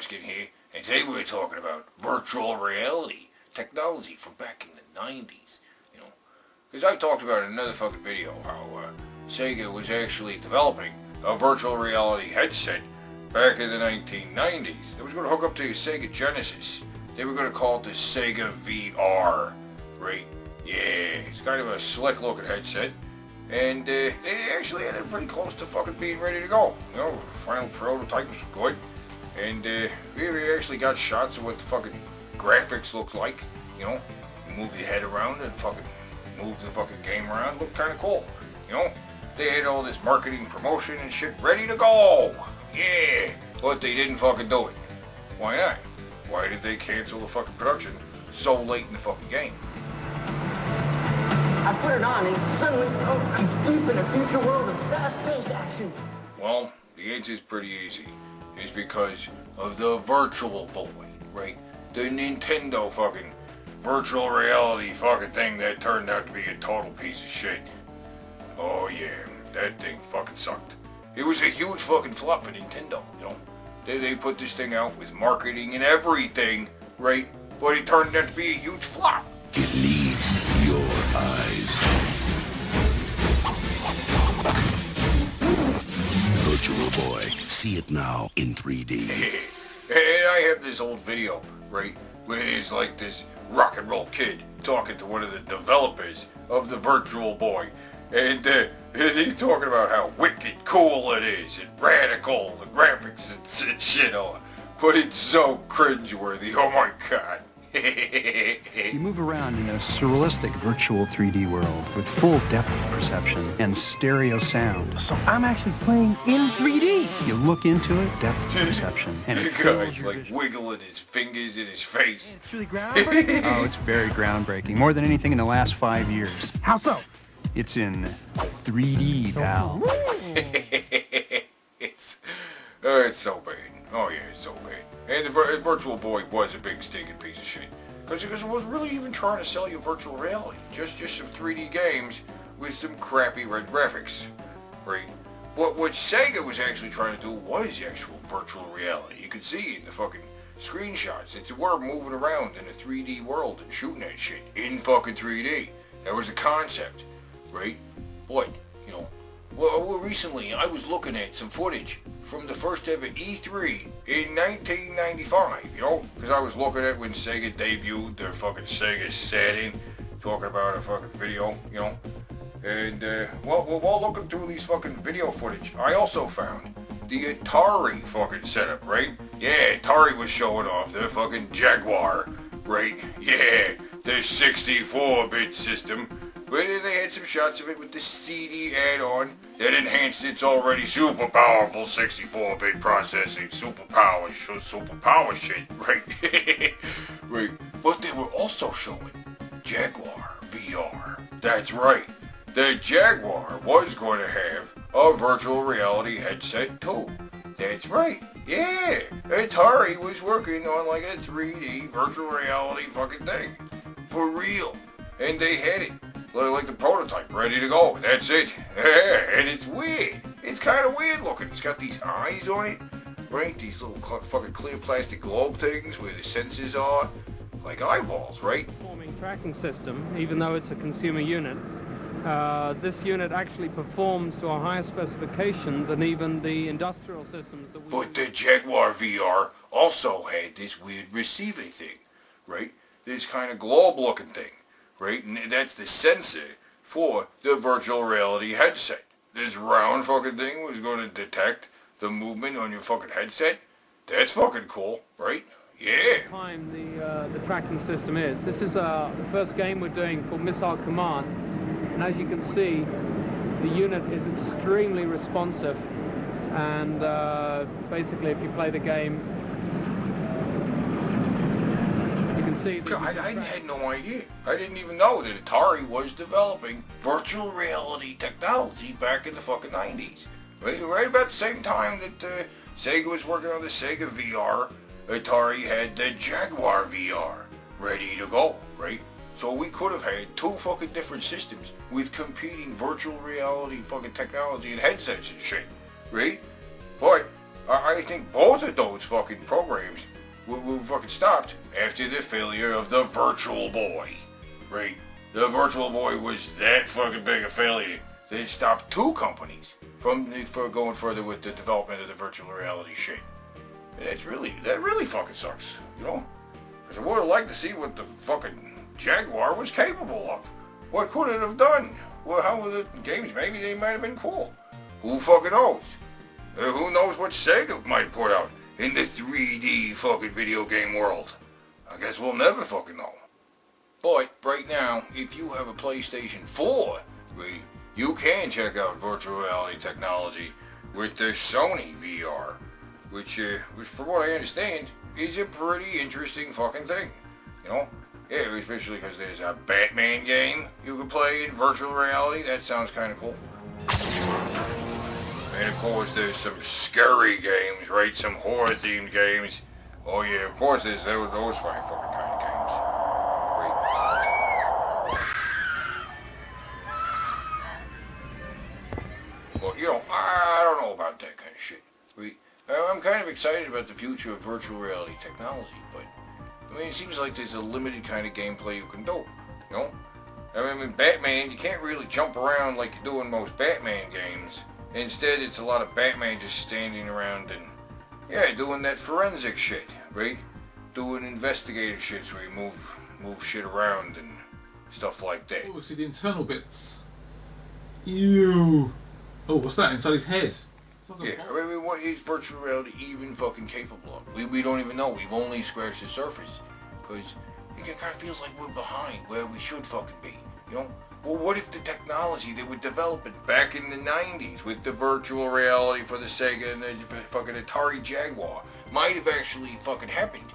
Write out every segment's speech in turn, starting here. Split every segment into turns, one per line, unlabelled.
Buckskin here, and today we're talking about virtual reality technology from back in the 90s, you know. Because I talked about in another fucking video how Sega was actually developing a virtual reality headset back in the 1990s. They was going to hook up to a Sega Genesis. They were going to call it the Sega VR, right? Yeah, it's kind of a slick looking headset. And they actually had it pretty close to fucking being ready to go. You know, final prototype was good. And we actually got shots of what the fucking graphics looked like. You know, move your head around and fucking move the fucking game around. Looked kind of cool. You know, they had all this marketing promotion and shit ready to go. Yeah, but they didn't fucking do it. Why not? Why did they cancel the fucking production so late in the fucking game?
I put it on and suddenly, I'm deep in a future world of fast-paced action.
Well, the answer is pretty easy. It's because of the Virtual Boy, right? The Nintendo fucking virtual reality fucking thing that turned out to be a total piece of shit. Oh yeah, that thing fucking sucked. It was a huge fucking flop for Nintendo, you know? They put this thing out with marketing and everything, right? But it turned out to be a huge flop.
It needs your eyes. Virtual Boy. See it now in 3D.
And I have this old video, right? Where it's like this rock and roll kid talking to one of the developers of the Virtual Boy. And he's talking about how wicked cool it is and radical, the graphics and shit on. But it's so cringeworthy, oh my god.
You move around in a surrealistic virtual 3D world with full depth perception and stereo sound.
So I'm actually playing in 3D.
You look into it, depth perception, and
The
it fills
guy's
your
like
vision.
wiggling his fingers in his face.
It's really groundbreaking.
Oh, it's very groundbreaking. More than anything in the last 5 years.
How so?
It's in 3D, pal.
It's so bad. Oh yeah, it's so bad. And the Virtual Boy was a big stinking piece of shit. Because it wasn't really even trying to sell you virtual reality. Just some 3D games with some crappy red graphics. Right? But what Sega was actually trying to do was actual virtual reality. You could see in the fucking screenshots that you were moving around in a 3D world and shooting that shit in fucking 3D. That was the concept. Right? But, you know, well, recently I was looking at some footage from the first ever E3 in 1995, you know, because I was looking at when Sega debuted their fucking Sega Saturn, talking about a fucking video, you know, and, while looking through these fucking video footage, I also found the Atari fucking setup, right? Yeah, Atari was showing off their fucking Jaguar, right? Yeah, their 64-bit system. But they had some shots of it with the CD add-on that enhanced its already super powerful 64-bit processing. Super power shit, right? Right. But they were also showing Jaguar VR. That's right. The Jaguar was going to have a virtual reality headset too. That's right. Yeah. Atari was working on like a 3D virtual reality fucking thing. For real. And they had it. Like the prototype, ready to go. That's it. And it's weird. It's kind of weird looking. It's got these eyes on it, right? These little fucking clear plastic globe things where the sensors are. Like eyeballs, right?
Performing tracking system, even though it's a consumer unit. This unit actually performs to a higher specification than even the industrial systems that we
But the Jaguar VR also had this weird receiver thing, right? This kind of globe looking thing. Right, and that's the sensor for the virtual reality headset. This round fucking thing was going to detect the movement on your fucking headset. That's fucking cool, right? Yeah.
time the tracking system is. This is the first game we're doing called Missile Command, and as you can see, the unit is extremely responsive, and basically if you play the game, see
I had no idea. I didn't even know that Atari was developing virtual reality technology back in the fucking 90s. Right about the same time that Sega was working on the Sega VR, Atari had the Jaguar VR ready to go, right? So we could have had two fucking different systems with competing virtual reality fucking technology and headsets and shit, right? But I think both of those fucking programs were fucking stopped after the failure of the Virtual Boy. Right? The Virtual Boy was that fucking big a failure that it stopped two companies from going further with the development of the virtual reality shit. And that really fucking sucks, you know? Because I would have liked to see what the fucking Jaguar was capable of. What could it have done? Well, how were the games? Maybe they might have been cool. Who fucking knows? Who knows what Sega might put out in the 3D fucking video game world? I guess we'll never fucking know. But right now, if you have a PlayStation 4, you can check out virtual reality technology with the Sony VR, which from what I understand, is a pretty interesting fucking thing. You know? Yeah, especially because there's a Batman game you can play in virtual reality. That sounds kind of cool. And of course there's some scary games, right? Some horror-themed games. Oh yeah, of course there's those fucking kind of games. Right? Well, you know, I don't know about that kind of shit. I'm kind of excited about the future of virtual reality technology, but I mean, it seems like there's a limited kind of gameplay you can do, you know? I mean, Batman, you can't really jump around like you do in most Batman games. Instead, it's a lot of Batman just standing around and, yeah, doing that forensic shit, right? Doing investigative shit where you move shit around and stuff like that.
Oh, see the internal bits. Ew. Oh, what's that? Inside his head?
Yeah, I mean, what is virtual reality even fucking capable of? We don't even know. We've only scratched the surface. Because it kind of feels like we're behind where we should fucking be, you know? Well, what if the technology they were developing back in the 90s with the virtual reality for the Sega and the fucking Atari Jaguar might have actually fucking happened?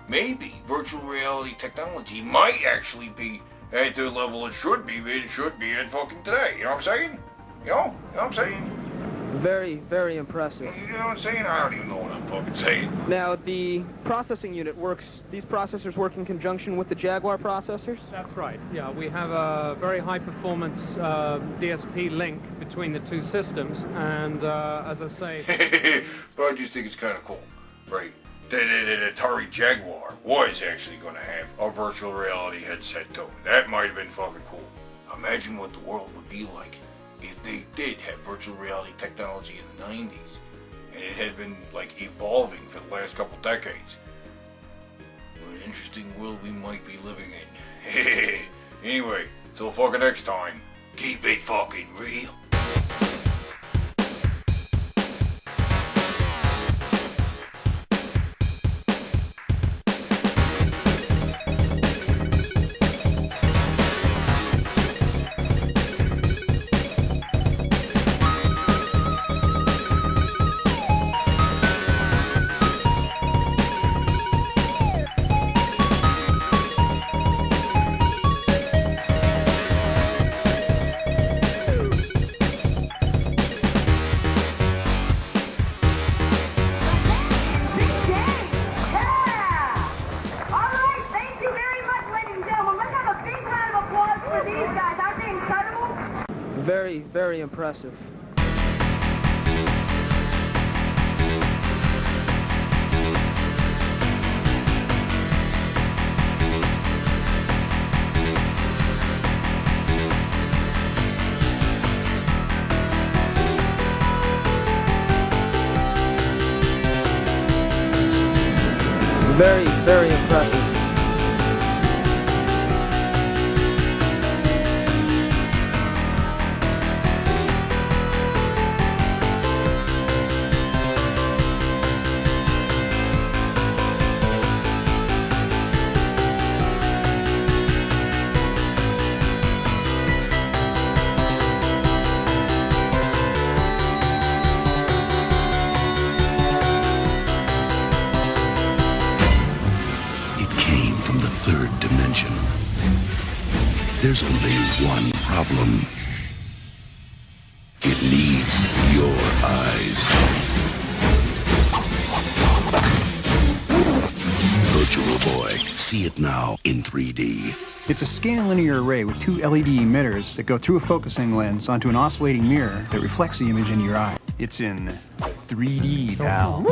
Maybe virtual reality technology might actually be at the level it should be at fucking today. You know what I'm saying? You know what I'm saying?
Very, very impressive.
You know what I'm saying? I don't even know what I'm fucking saying.
Now, the processing unit works, these processors work in conjunction with the Jaguar processors? That's right, yeah. We have a very high-performance DSP link between the two systems, and as I say...
But I just think it's kind of cool, right? The Atari Jaguar was actually going to have a virtual reality headset, too. That might have been fucking cool. Imagine what the world would be like if they did have virtual reality technology in the 90s, and it had been, like, evolving for the last couple decades. What an interesting world we might be living in. Anyway, till fucking next time, keep it fucking real.
Very, very impressive. Very, very impressive.
There's only one problem. It needs your eyes. Virtual Boy. See it now in 3D.
It's a scan linear array with two LED emitters that go through a focusing lens onto an oscillating mirror that reflects the image into your eye. It's in 3D, pal.